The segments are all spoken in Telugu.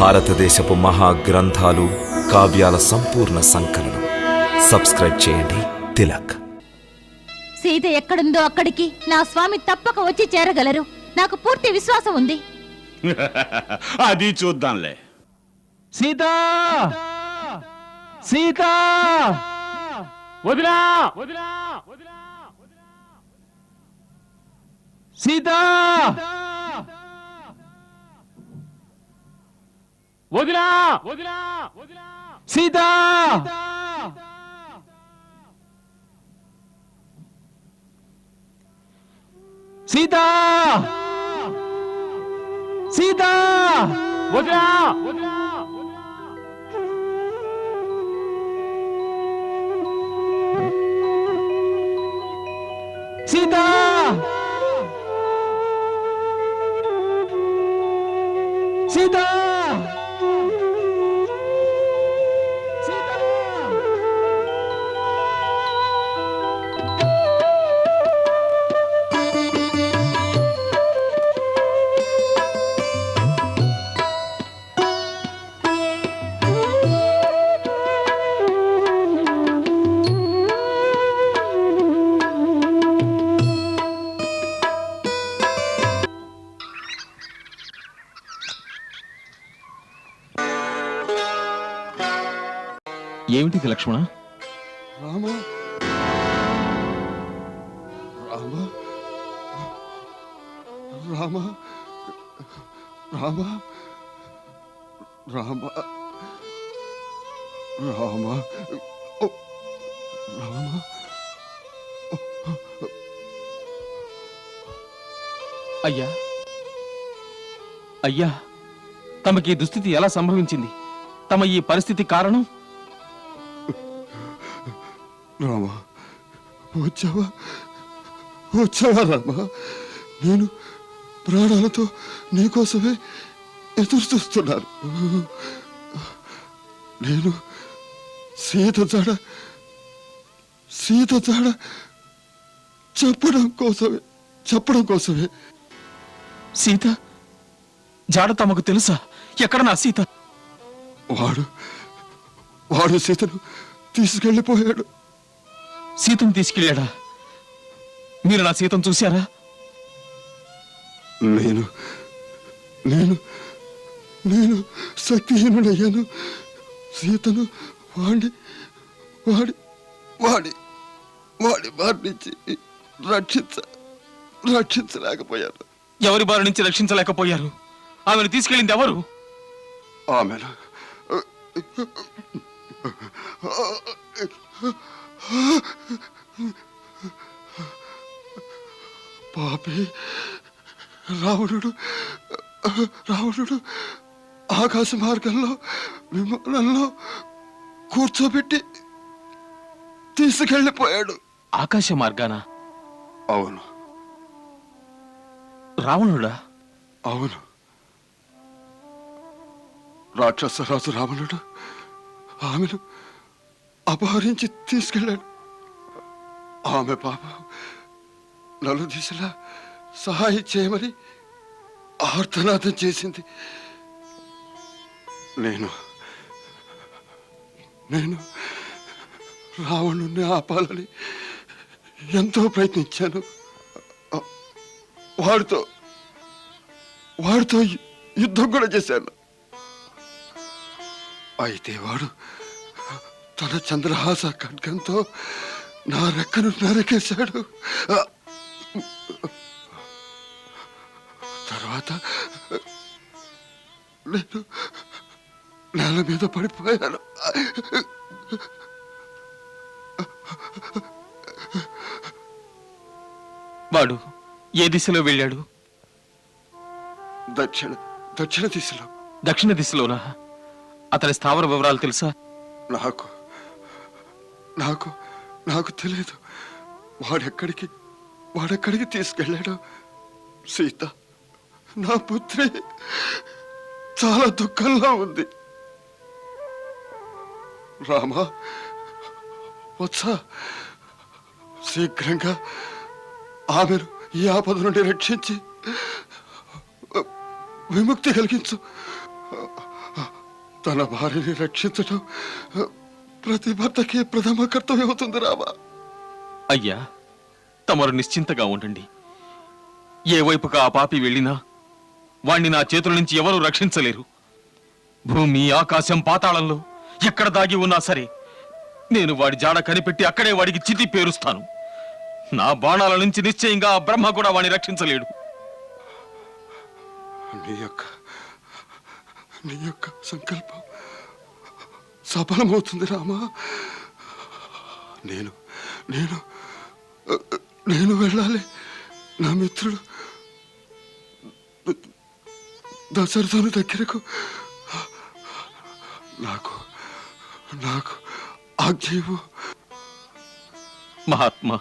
భారతదేశపు మహా గ్రంథాలు కావ్యాల సంపూర్ణ సంకలనం. సబ్స్క్రైబ్ చేయండి తిలక్. సీత ఎక్కడుందో అక్కడికి నా స్వామి తప్పక వచ్చి చేరగలరు. నాకు పూర్తి విశ్వాసం ఉంది. అది చూద్దాంలే. సీతా సీతా వదినా సీతా వదినా సీతా సీతా సీతా వదినా సీతా సీతా ఏమిటిది లక్ష్మణ? రామ రామ రామ రామ రామ రామ రామ అయ్యా అయ్యా, తమకి ఈ దుస్థితి ఎలా సంభవించింది? తమ ఈ పరిస్థితి కారణం? రామ వచ్చావా వచ్చావా రామ? నేను ప్రాణాలతో నీకోసమే ఎదురు చూస్తున్నాను. నేను సీత జాడ చెప్పడం కోసమే. సీత జాడ తమకు తెలుసా? ఎక్కడ నా సీత? వాడు సీతను తీసుకెళ్ళిపోయాడు. సీతను తీసుకెళ్ళాడా? మీరు నా సీతను చూశారా? నేను శక్తిహీనుడయ్యాను. సీతను వాడి బారి నుంచి రక్షించలేకపోయాను. ఎవరి బారి నుంచి రక్షించలేకపోయారు? ఆమెను తీసుకెళ్ళింది ఎవరు? ఆమెను పాపి రావణుడు ఆకాశ మార్గంలో విమానంలో కూర్చోబెట్టి తీసుకెళ్ళిపోయాడు. ఆకాశ మార్గాన? అవును. రావణుడా? అవును. రాక్షసరాజు రావణుడు ఆమెను అపహరించి తీసుకెళ్ళాడు. ఆమె పాపం నలుదిశలా సహాయం చేయమని ఆర్తనాదం చేసింది. నేను రావణుణ్ణి ఆపాలని ఎంతో ప్రయత్నించాను. వాడితో యుద్ధం కూడా చేశాను. అయితే వాడు తన చంద్రహాస ఖడ్గంతో నా రెక్కను నరికేశాడు. తర్వాత నేను నేల మీద పడిపోయాను. వాడు ఏ దిశలో వెళ్ళాడు? దక్షిణ దిశలో. దక్షిణ దిశలోనా? అతని స్థావర వివరాలు తెలుసా? నాకు తెలియదు. వాడెక్కడికి తీసుకెళ్ళాడు. సీత నా పుత్రి చాలా దుఃఖంలో ఉంది. రామా వత్స, శీఘ్రంగా ఆమెను ఈ ఆపద నుండి రక్షించి విముక్తి కలిగించు. తన భార్యని రక్షించడం ప్రతి భర్తకి ప్రథమ కర్తవ్యం అవుతుంది రామా. అయ్యా, తమరు నిశ్చింతగా ఉండండి. ఏ వైపుగా ఆ పాపి వెళ్ళినా వాణ్ణి నా చేతుల నుంచి ఎవరూ రక్షించలేరు. భూమి, ఆకాశం, పాతాళంలో ఎక్కడ దాగి ఉన్నా సరే నేను వాడి జాడ కనిపెట్టి అక్కడే వాడికి చితి పేరుస్తాను. నా బాణాల నుంచి నిశ్చయంగా ఆ బ్రహ్మ కూడా వాణ్ణి రక్షించలేడు. నీ యొక్క సంకల్పం సఫలమవుతుంది రామా. నేను నేను నేను వెళ్ళాలి. నా మిత్రుడు దశరథుని దగ్గరకు. నాకు నాకు ఆజ్ఞవు. మహాత్మా,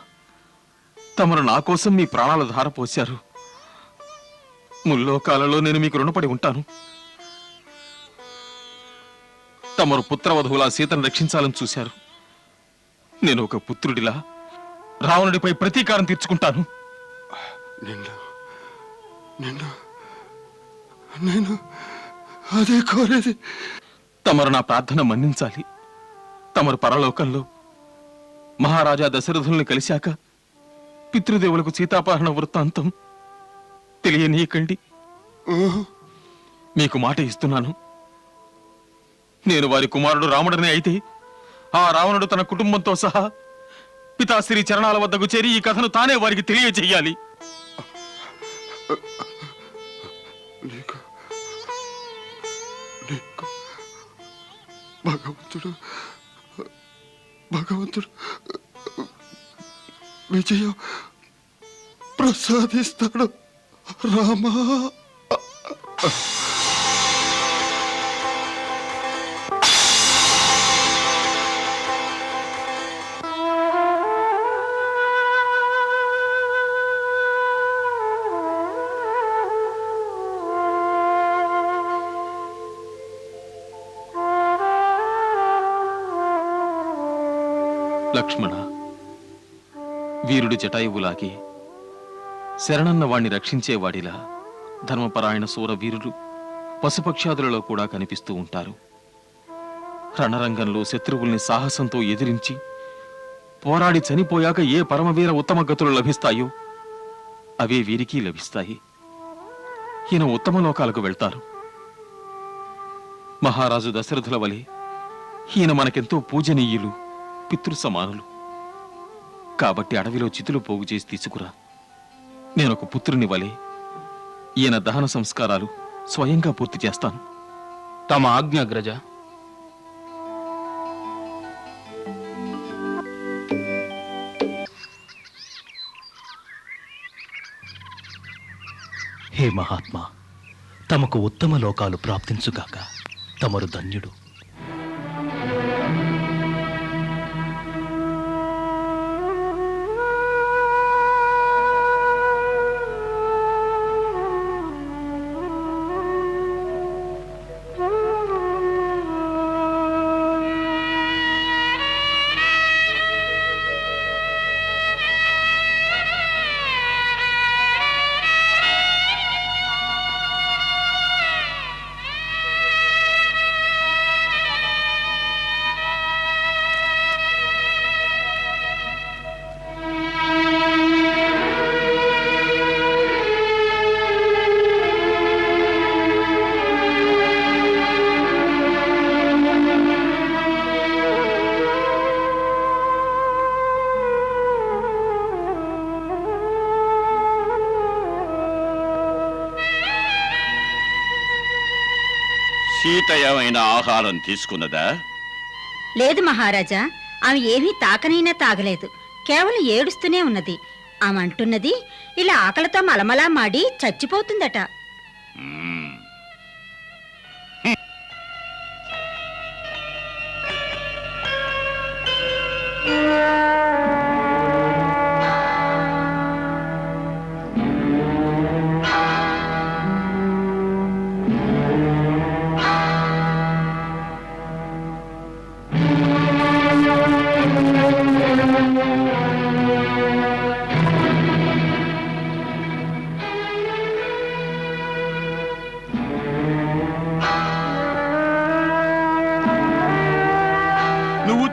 తమరు నా కోసం మీ ప్రాణాలు ధారపోశారు. ముల్లోకాలలో నేను మీకు రుణపడి ఉంటాను. తమరు పుత్రవధువులా సీతను రక్షించాలని చూశారు. నేను ఒక పుత్రుడిలా రావణుడిపై ప్రతీకారం తీర్చుకుంటాను. నిన్ను నిన్ను నేను అదే కోరేది. తమరు నా ప్రార్థన మన్నించాలి. తమరు పరలోకంలో మహారాజా దశరథుల్ని కలిశాక పితృదేవులకు సీతాపహరణ వృత్తాంతం తెలియనీయకండి. మీకు మాట ఇస్తున్నాను. నేను వారి కుమారుడు రాముడని అయితే ఆ రావణుడు తన కుటుంబంతో సహా పితాశ్రీ చరణాల వద్దకు చేరి ఈ కథను తానే వారికి తెలియజేయాలి. నీకు నీకు భగవంతుడు భగవంతుడు విజయం ప్రసాదిస్తాడు రామా. లక్ష్మణ, వీరుడి జటాయువులాగే శరణన్న వాణ్ణి రక్షించేవాడిలా ధర్మపరాయణ శూర వీరులు పశుపక్షాదులలో కూడా కనిపిస్తూ ఉంటారు. రణరంగంలో శత్రువుల్ని సాహసంతో ఎదిరించి పోరాడి చనిపోయాక ఏ పరమవీర ఉత్తమ గతులు లభిస్తాయో అవే వీరికి లభిస్తాయి. ఈయన ఉత్తమ లోకాలకు వెళ్తారు. మహారాజు దశరథుల వలె ఈయన మనకెంతో పూజనీయులు, పితృ సమానులు. కాబట్టి అడవిలో చితులు పోగు చేసి తీసుకురా. నేనొక పుత్రుని వలె ఈయన దహన సంస్కారాలు స్వయంగా పూర్తి చేస్తాను. తమ ఆజ్ఞాగ్రజ. హే మహాత్మా, తమకు ఉత్తమ లోకాలు ప్రాప్తించుగాక. తమరు ధన్యుడు. సీత ఏమైనా ఆహారం తీసుకున్నదా? లేదు మహారాజా, ఆమె ఏమీ తాకనైనా తాగలేదు. కేవలం ఏడుస్తూనే ఉన్నది. ఆమె అంటున్నది, ఇలా ఆకలితో మలమలా మాడి చచ్చిపోతుందట.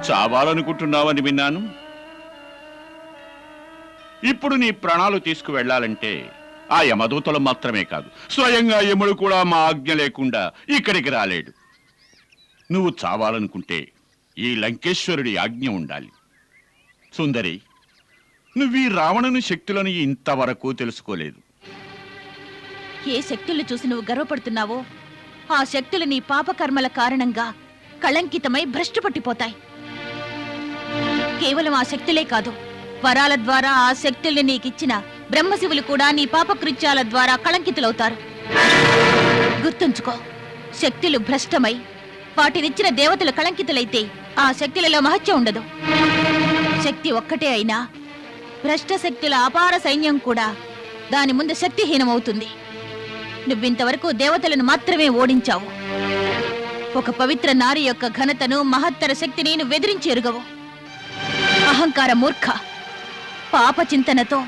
చావాలనుకుంటున్నావని విన్నాను. ఇప్పుడు నీ ప్రాణాలు తీసుకువెళ్లాలంటే ఆ యమదూతలు మాత్రమే కాదు, స్వయంగా యముడు కూడా మా ఆజ్ఞ లేకుండా ఇక్కడికి రాలేడు. నువ్వు చావాలనుకుంటే ఈ లంకేశ్వరుడి ఆజ్ఞ ఉండాలి. సుందరి, నువ్వీ రావణుని శక్తులను ఇంతవరకు తెలుసుకోలేదు. ఏ శక్తుల్ని చూసి నువ్వు గర్వపడుతున్నావో ఆ శక్తులు నీ పాపకర్మల కారణంగా కళంకితమై భ్రష్టు పట్టిపోతాయి. కేవలం ఆ శక్తులే కాదు, వరాల ద్వారా ఆ శక్తుల్ని నీకిచ్చిన బ్రహ్మశివులు కూడా నీ పాపకృత్యాల ద్వారా కళంకితులవుతారు. గుర్తుంచుకో, శక్తులు భ్రష్టమై వాటినిచ్చిన దేవతలు కళంకితులైతే ఆ శక్తులలో మహత్యం ఉండదు. శక్తి ఒక్కటే అయినా భ్రష్ట శక్తుల అపార సైన్యం కూడా దాని ముందు శక్తిహీనమవుతుంది. నువ్వింతవరకు దేవతలను మాత్రమే ఓడించావు. ఒక పవిత్ర నారి యొక్క ఘనతను, మహత్తర శక్తిని నువ్వు ఎదిరించి ఎరుగవు. అహంకార మూర్ఖ, పాప చింతనతో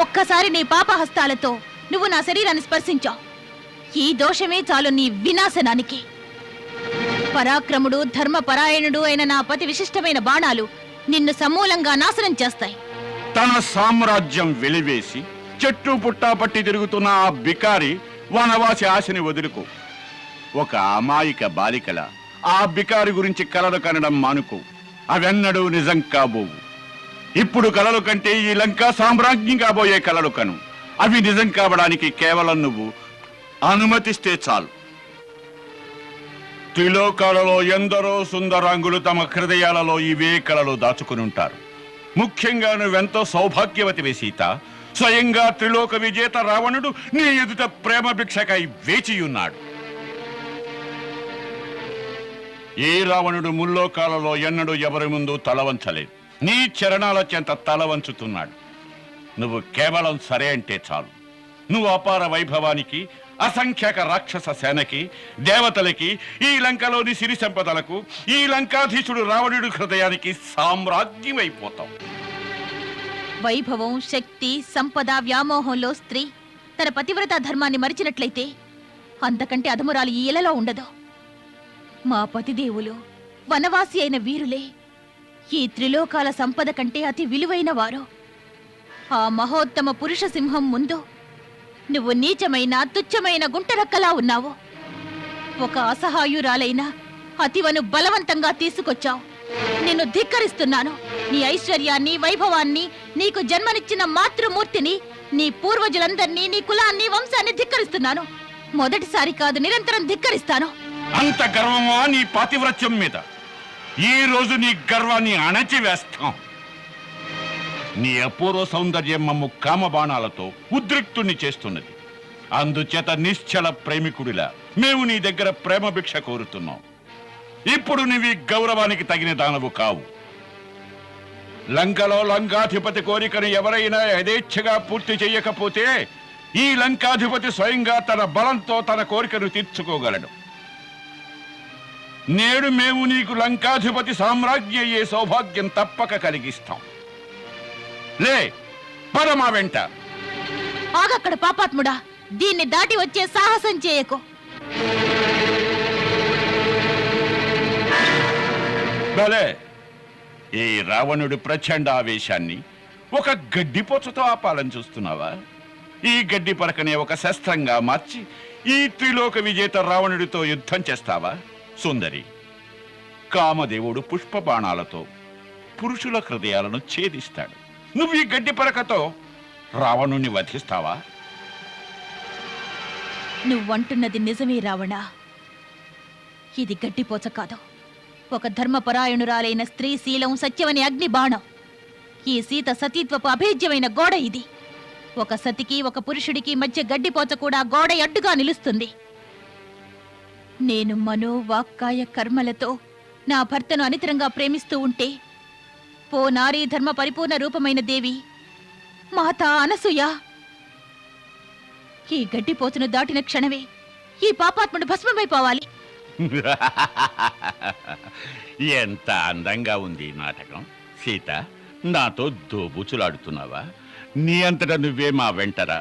ఒక్కసారి నీ పాపహస్తాలతో నువ్వు నా శరీరాన్ని స్పర్శించావు. ఈ దోషమే చాలు నీ వినాశనానికి. పరాక్రముడు, ధర్మపరాయణుడు అయిన నా పతి విశిష్టమైన బాణాలు నిన్ను సమూలంగా నాశనం చేస్తాయి. తన సామ్రాజ్యం వెలివేసి చెట్టు పుట్టా పట్టి తిరుగుతున్న ఆ బికారి వనవాసి ఆశని వదులుకో. ఒక అమాయక బాలికల ఆ బికారి గురించి కలలు కనడం మానుకో. అవెన్నడూ నిజం కాబోవు. ఇప్పుడు కలలు కంటే ఈ లంకా సామ్రాజ్యం కాబోయే కలలు కను. అవి నిజం కావడానికి కేవలం నువ్వు అనుమతిస్తే చాలు. త్రిలోకాలలో ఎందరో సుందరాంగులు తమ హృదయాలలో ఇవే కలలు దాచుకుని ఉంటారు. ముఖ్యంగా నువ్వెంతో సౌభాగ్యవతివే సీత. స్వయంగా త్రిలోక విజేత రావణుడు నీ ఎదుట ప్రేమ భిక్షకై వేచియున్నాడు. ఏ రావణుడు ముల్లోకాలలో ఎన్నడూ ఎవరి ముందు తలవంచలేదు. నీ చరణాల చెంత తలవంచుతున్నాడు. నువ్వు కేవలం సరే అంటే చాలు. నువ్వు అపార వైభవానికి, అసంఖ్యాక రాక్షస సేనకి, దేవతలకి, ఈ లంకలోని సిరి సంపదలకు, ఈ లంకాధీశుడు రావణుడి హృదయానికి సామ్రాజ్యమైపోతావు. వైభవం, శక్తి, సంపద వ్యామోహంలో స్త్రీ తన పతివ్రత ధర్మాన్ని మరిచినట్లయితే అంతకంటే అధమురాలు ఈ ఇలలో ఉండదు. మా పతిదేవులు వనవాసి అయిన వీరులే ఈ త్రిలోకాల సంపద కంటే అతి విలువైన వారు. ఆ మహోత్తమ పురుష సింహం ముందు నువ్వు నీచమైన, తుచ్చమైన గుంటరక్కలా ఉన్నావు. ఒక అసహాయురాలైన అతివను బలవంతంగా తీసుకొచ్చావు. నిన్ను ధిక్కరిస్తున్నాను. నీ ఐశ్వర్యాన్ని, వైభవాన్ని, నీకు జన్మనిచ్చిన మాతృమూర్తిని, నీ పూర్వజులందరినీ, నీ కులాన్ని, వంశాన్ని ధిక్కరిస్తున్నాను. మొదటిసారి కాదు, నిరంతరం ధిక్కరిస్తాను. అంత గర్వమా నీ పాతివ్రత్యం మీద? ఈ రోజు నీ గర్వాన్ని అణచివేస్తాం. నీ అపూర్వ సౌందర్యం మమ్ము కామబాణాలతో ఉద్రిక్తుణ్ణి చేస్తున్నది. అందుచేత నిశ్చల ప్రేమికుడిలా మేము నీ దగ్గర ప్రేమ భిక్ష కోరుతున్నాం. ఇప్పుడు నీవి గౌరవానికి తగిన దానవు కావు. లంకలో లంకాధిపతి కోరికను ఎవరైనా యథేచ్ఛగా పూర్తి చెయ్యకపోతే ఈ లంకాధిపతి స్వయంగా తన బలంతో తన కోరికను తీర్చుకోగలడు. నేడు మేము నీకు లంకాధిపతి సామ్రాజ్ఞి అయ్యే సౌభాగ్యం తప్పక కలిగిస్తాం. లే, పరమా వెంట. ఆగక్కడ పాపాత్ముడా, దీన్ని దాటి వచ్చే సాహసం చేయకు. భలే, ఈ రావణుడి ప్రచండ ఆవేశాన్ని ఒక గడ్డిపోచతో ఆపాలని చూస్తున్నావా? ఈ గడ్డి పరకనే ఒక శస్త్రంగా మార్చి ఈ త్రిలోక విజేత రావణుడితో యుద్ధం చేస్తావా? సుందరి, కామదేవుడు పుష్ప బాణాలతో పురుషుల హృదయాలను ఛేదిస్తాడు. నువ్వు ఈ గడ్డి పరకతో రావణుణ్ణి వధిస్తావా? నువ్వంటున్నది నిజమే రావణ. ఇది గడ్డిపోచ కాదు, ఒక ధర్మపరాయణురాలైన స్త్రీ శీలం, సత్యమని అగ్ని బాణం. ఈ సీత సతీత్వపు అభేద్యమైన గోడ ఇది. ఒక సతికి, ఒక పురుషుడికి మధ్య గడ్డిపోచ కూడా గోడ అడ్డుగా నిలుస్తుంది. నేను మనో, వాక్కాయ, కర్మలతో నా భర్తను అనితరంగా ప్రేమిస్తూ ఉంటే పో నారీ ధర్మ పరిపూర్ణ రూపమైన దేవి మాతా అనసూయ ఈ గడ్డిపోతును దాటిన క్షణమే ఈ పాపాత్ముడు భస్మమైపోవాలి. ఎంత అందంగా ఉంది ఈ నాటకం. సీత, నాతో దోబూచులాడుతున్నావా? నీ అంతటా నువ్వే మా వెంటరా?